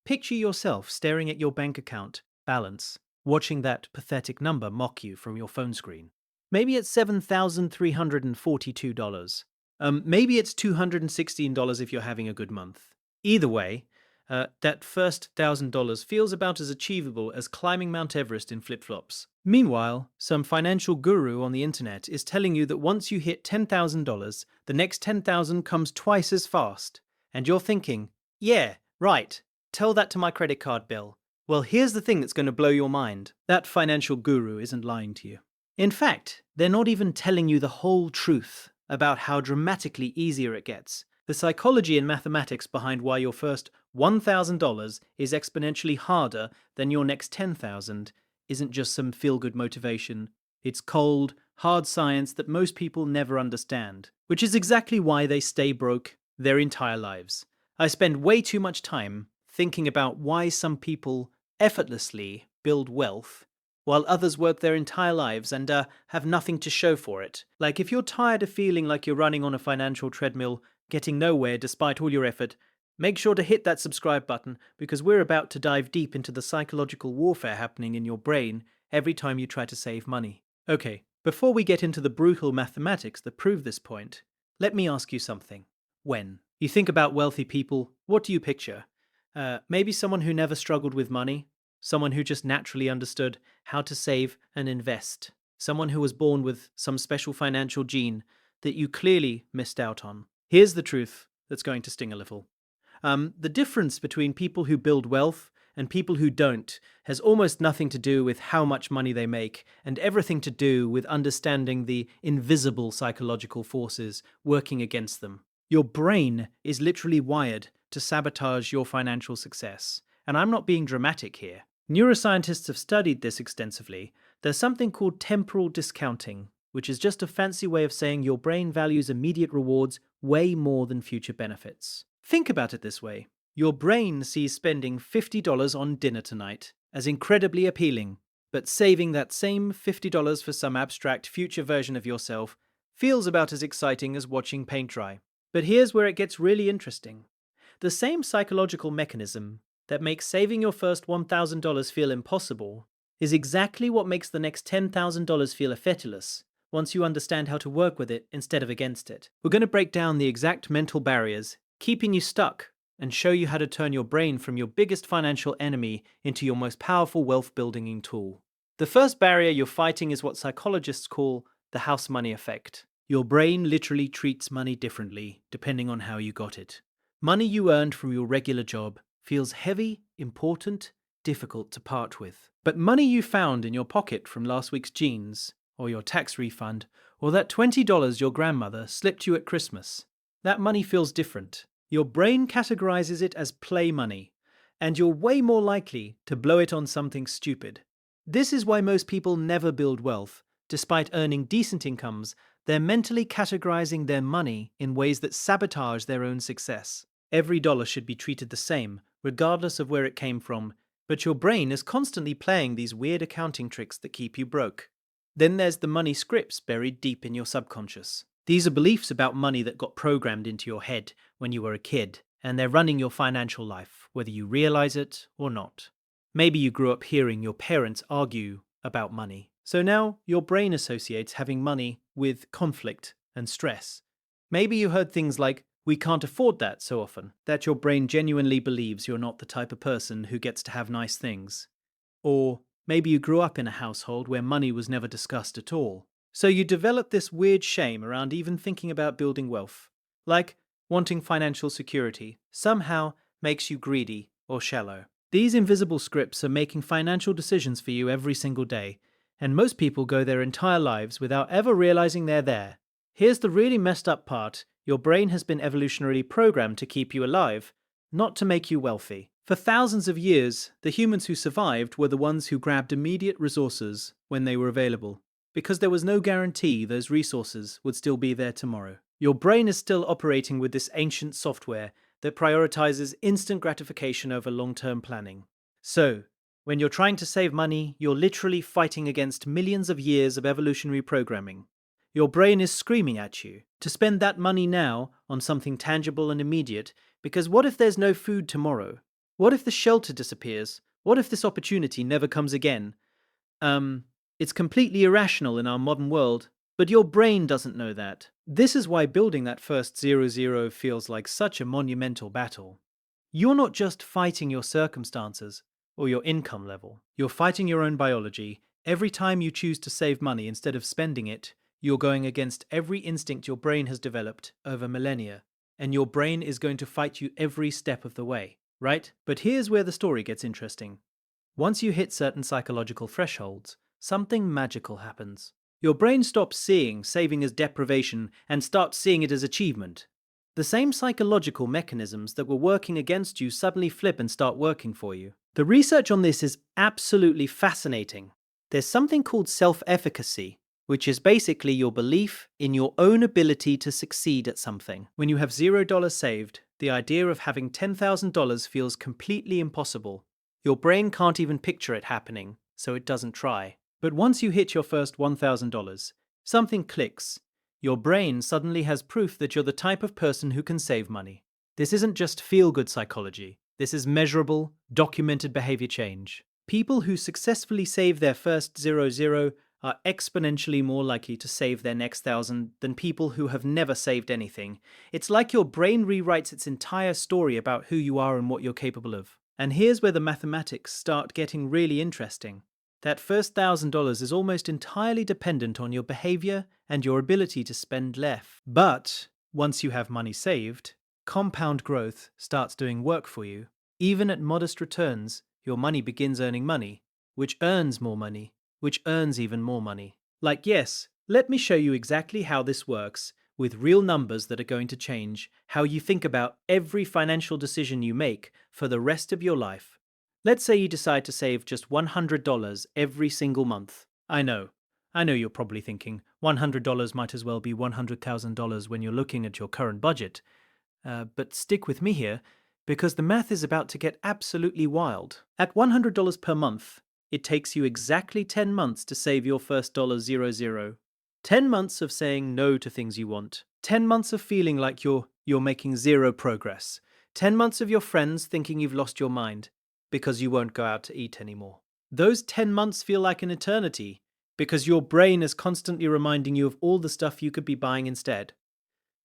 Picture yourself staring at your bank account balance, watching that pathetic number mock you from your phone screen. Maybe it's $7,342. Maybe it's $216 if you're having a good month. Either way, that first $1,000 feels about as achievable as climbing Mount Everest in flip flops. Meanwhile, some financial guru on the internet is telling you that once you hit $10,000, the next 10,000 comes twice as fast. And you're thinking, yeah, right, tell that to my credit card bill. Well, here's the thing that's going to blow your mind. That financial guru isn't lying to you. In fact, they're not even telling you the whole truth about how dramatically easier it gets. The psychology and mathematics behind why your first $1,000 is exponentially harder than your next 10,000 isn't just some feel-good motivation. It's cold, hard science that most people never understand, which is exactly why they stay broke their entire lives. I spend way too much time thinking about why some people effortlessly build wealth while others work their entire lives and have nothing to show for it. Like, if you're tired of feeling like you're running on a financial treadmill, getting nowhere despite all your effort, make sure to hit that subscribe button, because we're about to dive deep into the psychological warfare happening in your brain every time you try to save money. Okay, before we get into the brutal mathematics that prove this point, let me ask you something. When you think about wealthy people, what do you picture? Maybe someone who never struggled with money, someone who just naturally understood how to save and invest, someone who was born with some special financial gene that you clearly missed out on. Here's the truth that's going to sting a little. The difference between people who build wealth and people who don't has almost nothing to do with how much money they make, and everything to do with understanding the invisible psychological forces working against them. Your brain is literally wired to sabotage your financial success. And I'm not being dramatic here. Neuroscientists have studied this extensively. There's something called temporal discounting, which is just a fancy way of saying your brain values immediate rewards way more than future benefits. Think about it this way. Your brain sees spending $50 on dinner tonight as incredibly appealing, but saving that same $50 for some abstract future version of yourself feels about as exciting as watching paint dry. But here's where it gets really interesting. The same psychological mechanism that makes saving your first $1,000 feel impossible is exactly what makes the next $10,000 feel effortless once you understand how to work with it instead of against it. We're going to break down the exact mental barriers keeping you stuck and show you how to turn your brain from your biggest financial enemy into your most powerful wealth-building tool. The first barrier you're fighting is what psychologists call the house money effect. Your brain literally treats money differently depending on how you got it. Money you earned from your regular job feels heavy, important, difficult to part with. But money you found in your pocket from last week's jeans, or your tax refund, or that $20 your grandmother slipped you at Christmas, that money feels different. Your brain categorizes it as play money, and you're way more likely to blow it on something stupid. This is why most people never build wealth. Despite earning decent incomes, they're mentally categorizing their money in ways that sabotage their own success. Every dollar should be treated the same, regardless of where it came from, but your brain is constantly playing these weird accounting tricks that keep you broke. Then there's the money scripts buried deep in your subconscious. These are beliefs about money that got programmed into your head when you were a kid, and they're running your financial life, whether you realize it or not. Maybe you grew up hearing your parents argue about money, so now your brain associates having money with conflict and stress. Maybe you heard things like, "We can't afford that," so often that your brain genuinely believes you're not the type of person who gets to have nice things. Or maybe you grew up in a household where money was never discussed at all. So you develop this weird shame around even thinking about building wealth. Like wanting financial security somehow makes you greedy or shallow. These invisible scripts are making financial decisions for you every single day, and most people go their entire lives without ever realizing they're there. Here's the really messed up part. Your brain has been evolutionarily programmed to keep you alive, not to make you wealthy. For thousands of years, the humans who survived were the ones who grabbed immediate resources when they were available, because there was no guarantee those resources would still be there tomorrow. Your brain is still operating with this ancient software that prioritizes instant gratification over long-term planning. So, when you're trying to save money, you're literally fighting against millions of years of evolutionary programming. Your brain is screaming at you to spend that money now on something tangible and immediate, because what if there's no food tomorrow? What if the shelter disappears? What if this opportunity never comes again? Um, it's completely irrational in our modern world, but your brain doesn't know that. This is why building that first 0 feels like such a monumental battle. You're not just fighting your circumstances or your income level, you're fighting your own biology. Every time you choose to save money instead of spending it, you're going against every instinct your brain has developed over millennia, and your brain is going to fight you every step of the way, right? But here's where the story gets interesting. Once you hit certain psychological thresholds, something magical happens. Your brain stops seeing saving as deprivation and starts seeing it as achievement. The same psychological mechanisms that were working against you suddenly flip and start working for you. The research on this is absolutely fascinating. There's something called self-efficacy, which is basically your belief in your own ability to succeed at something. When you have $0 saved, the idea of having $10,000 feels completely impossible. Your brain can't even picture it happening, so it doesn't try. But once you hit your first $1,000, something clicks. Your brain suddenly has proof that you're the type of person who can save money. This isn't just feel-good psychology. This is measurable, documented behavior change. People who successfully save their first 0 are exponentially more likely to save their next 1,000 than people who have never saved anything. It's like your brain rewrites its entire story about who you are and what you're capable of. And here's where the mathematics start getting really interesting. That first $1,000 is almost entirely dependent on your behavior and your ability to spend less. But once you have money saved, compound growth starts doing work for you. Even at modest returns, your money begins earning money, which earns more money, which earns even more money. Like, yes, let me show you exactly how this works with real numbers that are going to change how you think about every financial decision you make for the rest of your life. Let's say you decide to save just $100 every single month. I know you're probably thinking $100 might as well be $100,000 when you're looking at your current budget. But stick with me here, because the math is about to get absolutely wild. At $100 per month, it takes you exactly 10 months to save your first $0. 10 months of saying no to things you want. 10 months of feeling like you're making zero progress. 10 months of your friends thinking you've lost your mind because you won't go out to eat anymore. Those 10 months feel like an eternity because your brain is constantly reminding you of all the stuff you could be buying instead.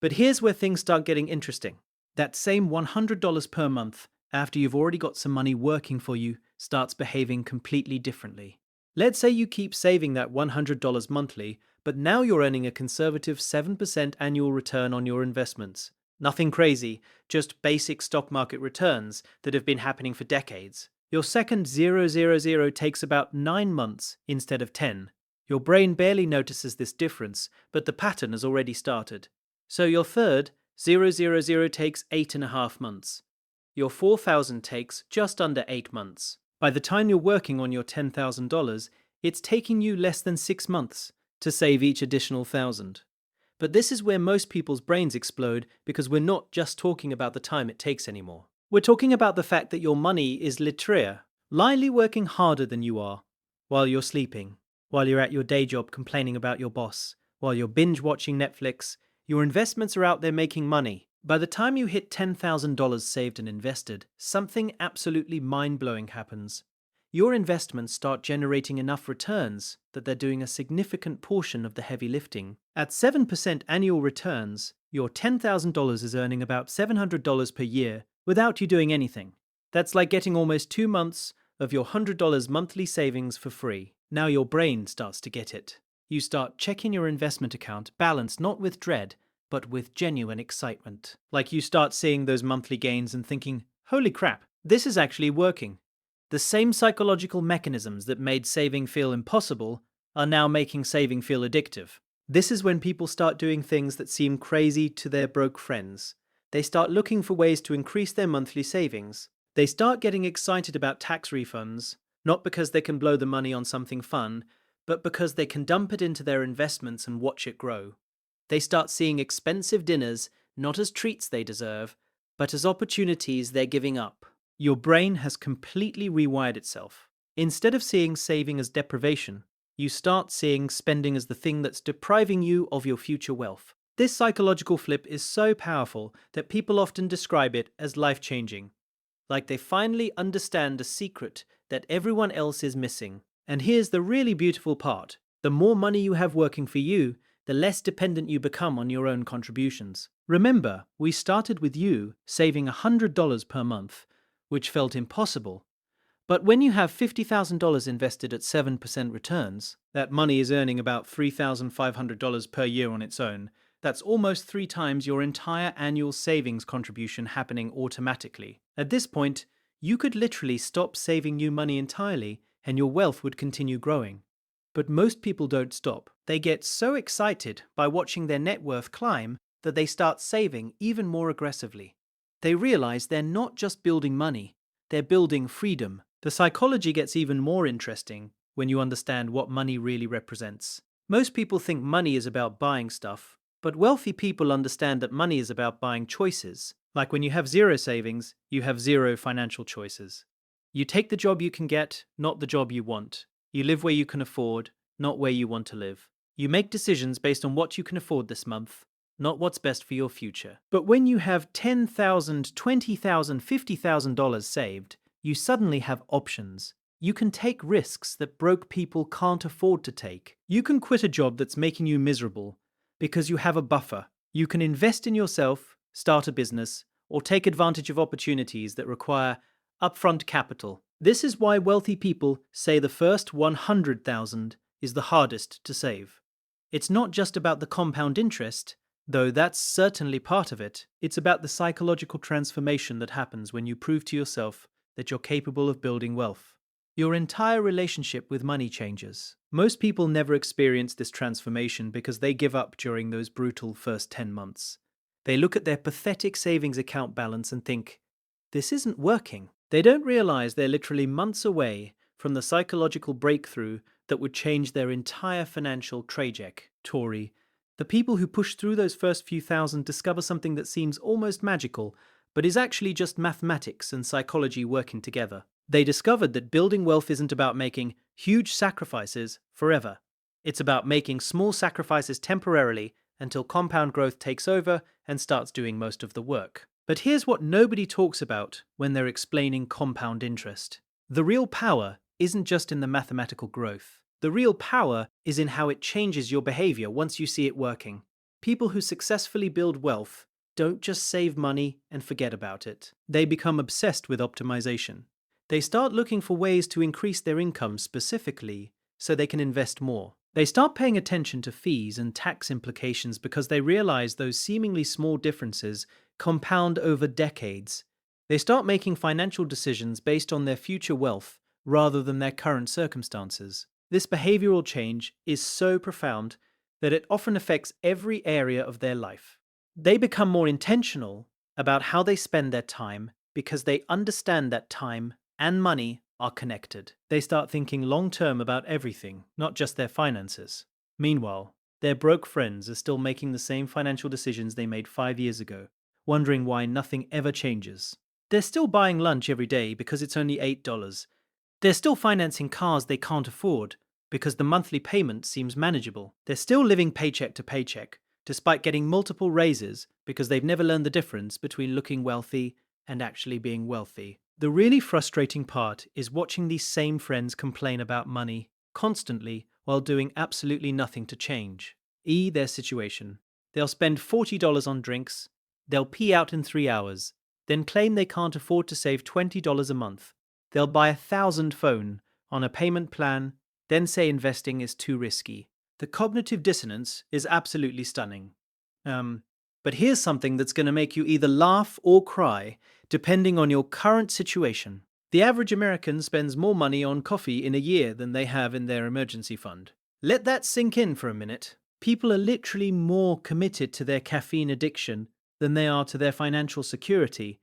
But here's where things start getting interesting. That same $100 per month, after you've already got some money working for you, starts behaving completely differently. Let's say you keep saving that $100 monthly, but now you're earning a conservative 7% annual return on your investments. Nothing crazy, just basic stock market returns that have been happening for decades. Your second 0 takes about 9 months instead of 10. Your brain barely notices this difference, but the pattern has already started. So your third 0 takes 8.5 months. Your 4,000 takes just under 8 months. By the time you're working on your $10,000, it's taking you less than 6 months to save each additional 1,000. But this is where most people's brains explode because we're not just talking about the time it takes anymore. We're talking about the fact that your money is lying working harder than you are, while you're sleeping, while you're at your day job complaining about your boss, while you're binge watching Netflix. Your investments are out there making money. By the time you hit $10,000 saved and invested, something absolutely mind-blowing happens. Your investments start generating enough returns that they're doing a significant portion of the heavy lifting. At 7% annual returns, your $10,000 is earning about $700 per year without you doing anything. That's like getting almost 2 months of your $100 monthly savings for free. Now your brain starts to get it. You start checking your investment account balanced not with dread, but with genuine excitement. Like you start seeing those monthly gains and thinking, holy crap, this is actually working. The same psychological mechanisms that made saving feel impossible are now making saving feel addictive. This is when people start doing things that seem crazy to their broke friends. They start looking for ways to increase their monthly savings. They start getting excited about tax refunds, not because they can blow the money on something fun, but because they can dump it into their investments and watch it grow. They start seeing expensive dinners not as treats they deserve, but as opportunities they're giving up. Your brain has completely rewired itself. Instead of seeing saving as deprivation, you start seeing spending as the thing that's depriving you of your future wealth. This psychological flip is so powerful that people often describe it as life-changing. like they finally understand a secret that everyone else is missing. And here's the really beautiful part. The more money you have working for you, the less dependent you become on your own contributions. Remember, we started with you saving $100 per month, which felt impossible. But when you have $50,000 invested at 7% returns, that money is earning about $3,500 per year on its own. That's almost 3 times your entire annual savings contribution happening automatically. At this point, you could literally stop saving new money entirely and your wealth would continue growing. But most people don't stop. They get so excited by watching their net worth climb that they start saving even more aggressively. They realize they're not just building money, they're building freedom. The psychology gets even more interesting when you understand what money really represents. Most people think money is about buying stuff, but wealthy people understand that money is about buying choices. Like when you have zero savings, you have zero financial choices. You take the job you can get, not the job you want. You live where you can afford, not where you want to live. You make decisions based on what you can afford this month, not what's best for your future. But when you have $10,000, $20,000, $50,000 saved, you suddenly have options. You can take risks that broke people can't afford to take. You can quit a job that's making you miserable because you have a buffer. You can invest in yourself, start a business, or take advantage of opportunities that require upfront capital. This is why wealthy people say the first 100,000 is the hardest to save. It's not just about the compound interest, though that's certainly part of it. It's about the psychological transformation that happens when you prove to yourself that you're capable of building wealth. Your entire relationship with money changes. Most people never experience this transformation because they give up during those brutal first 10 months. They look at their pathetic savings account balance and think, this isn't working. They don't realize they're literally months away from the psychological breakthrough that would change their entire financial trajectory. The people who push through those first few thousand discover something that seems almost magical, but is actually just mathematics and psychology working together. They discovered that building wealth isn't about making huge sacrifices forever. It's about making small sacrifices temporarily until compound growth takes over and starts doing most of the work. But here's what nobody talks about when they're explaining compound interest. The real power isn't just in the mathematical growth. The real power is in how it changes your behavior once you see it working. People who successfully build wealth don't just save money and forget about it. They become obsessed with optimization. They start looking for ways to increase their income specifically so they can invest more. They start paying attention to fees and tax implications because they realize those seemingly small differences compound over decades. They start making financial decisions based on their future wealth rather than their current circumstances. This behavioral change is so profound that it often affects every area of their life. They become more intentional about how they spend their time because they understand that time and money are connected. They start thinking long-term about everything, not just their finances. Meanwhile, their broke friends are still making the same financial decisions they made 5 years ago, wondering why nothing ever changes. They're still buying lunch every day because it's only $8. They're still financing cars they can't afford because the monthly payment seems manageable. They're still living paycheck to paycheck, despite getting multiple raises because they've never learned the difference between looking wealthy and actually being wealthy. The really frustrating part is watching these same friends complain about money constantly while doing absolutely nothing to change their situation. They'll spend $40 on drinks, they'll pee out in 3 hours, then claim they can't afford to save $20 a month. They'll buy 1,000 phone on a payment plan, then say investing is too risky. The cognitive dissonance is absolutely stunning. But here's something that's going to make you either laugh or cry, depending on your current situation. The average American spends more money on coffee in a year than they have in their emergency fund. Let that sink in for a minute. People are literally more committed to their caffeine addiction than they are to their financial security,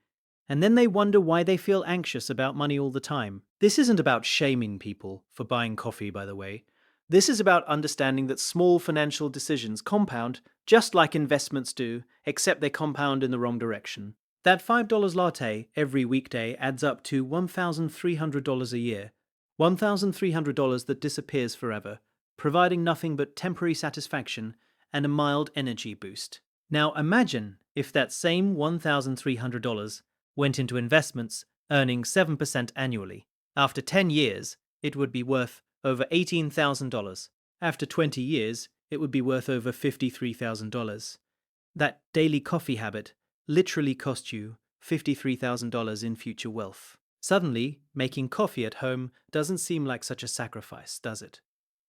and then they wonder why they feel anxious about money all the time. This isn't about shaming people for buying coffee, by the way. This is about understanding that small financial decisions compound just like investments do, except they compound in the wrong direction. That $5 latte every weekday adds up to $1,300 a year, $1,300 that disappears forever, providing nothing but temporary satisfaction and a mild energy boost. Now imagine if that same $1,300 went into investments earning 7% annually. After 10 years, it would be worth over $18,000. After 20 years, it would be worth over $53,000. That daily coffee habit literally cost you $53,000 in future wealth. Suddenly, making coffee at home doesn't seem like such a sacrifice, does it?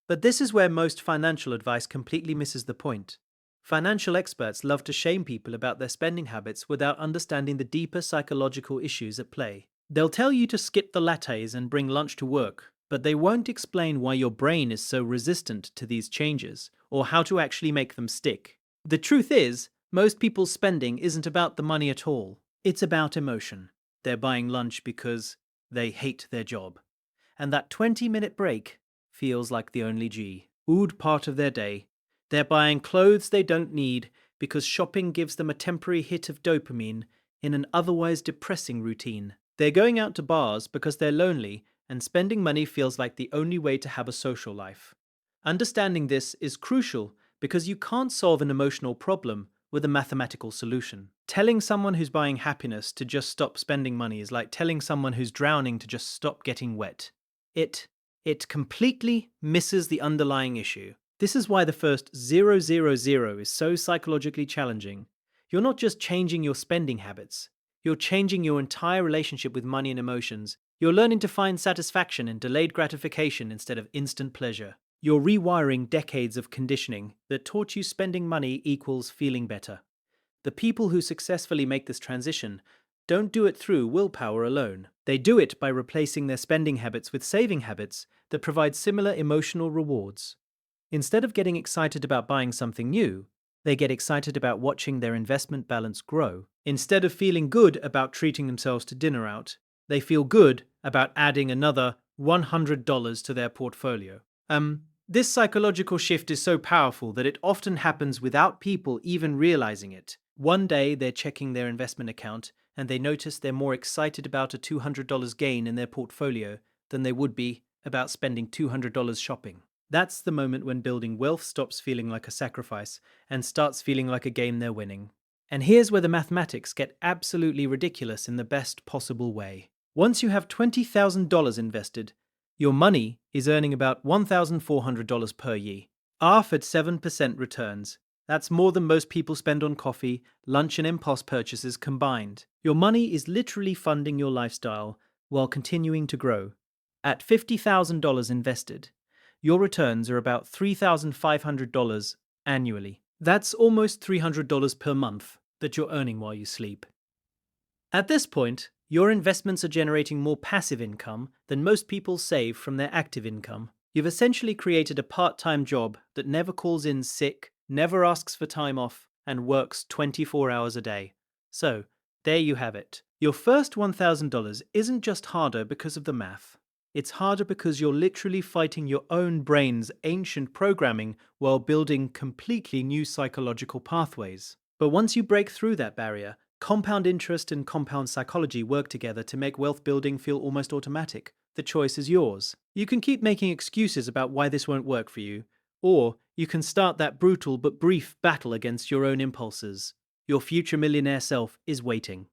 But this is where most financial advice completely misses the point. Financial experts love to shame people about their spending habits without understanding the deeper psychological issues at play. They'll tell you to skip the lattes and bring lunch to work, but they won't explain why your brain is so resistant to these changes or how to actually make them stick. The truth is, most people's spending isn't about the money at all. It's about emotion. They're buying lunch because they hate their job. And that 20-minute break feels like the only odd part of their day. They're buying clothes they don't need because shopping gives them a temporary hit of dopamine in an otherwise depressing routine. They're going out to bars because they're lonely, and spending money feels like the only way to have a social life. Understanding this is crucial because you can't solve an emotional problem with a mathematical solution. Telling someone who's buying happiness to just stop spending money is like telling someone who's drowning to just stop getting wet. It completely misses the underlying issue. This is why the first 000 is so psychologically challenging. You're not just changing your spending habits, you're changing your entire relationship with money and emotions. You're learning to find satisfaction in delayed gratification instead of instant pleasure. You're rewiring decades of conditioning that taught you spending money equals feeling better. The people who successfully make this transition don't do it through willpower alone. They do it by replacing their spending habits with saving habits that provide similar emotional rewards. Instead of getting excited about buying something new, they get excited about watching their investment balance grow. Instead of feeling good about treating themselves to dinner out, they feel good about adding another $100 to their portfolio. This psychological shift is so powerful that it often happens without people even realizing it. One day they're checking their investment account and they notice they're more excited about a $200 gain in their portfolio than they would be about spending $200 shopping. That's the moment when building wealth stops feeling like a sacrifice and starts feeling like a game they're winning. And here's where the mathematics get absolutely ridiculous in the best possible way. Once you have $20,000 invested, your money is earning about $1,400 per year. At 7% returns. That's more than most people spend on coffee, lunch, and impulse purchases combined. Your money is literally funding your lifestyle while continuing to grow. At $50,000 invested, your returns are about $3,500 annually. That's almost $300 per month that you're earning while you sleep. At this point, your investments are generating more passive income than most people save from their active income. You've essentially created a part-time job that never calls in sick, never asks for time off, and works 24 hours a day. So, there you have it. Your first $1,000 isn't just harder because of the math. It's harder because you're literally fighting your own brain's ancient programming while building completely new psychological pathways. But once you break through that barrier, compound interest and compound psychology work together to make wealth building feel almost automatic. The choice is yours. You can keep making excuses about why this won't work for you, or you can start that brutal but brief battle against your own impulses. Your future millionaire self is waiting.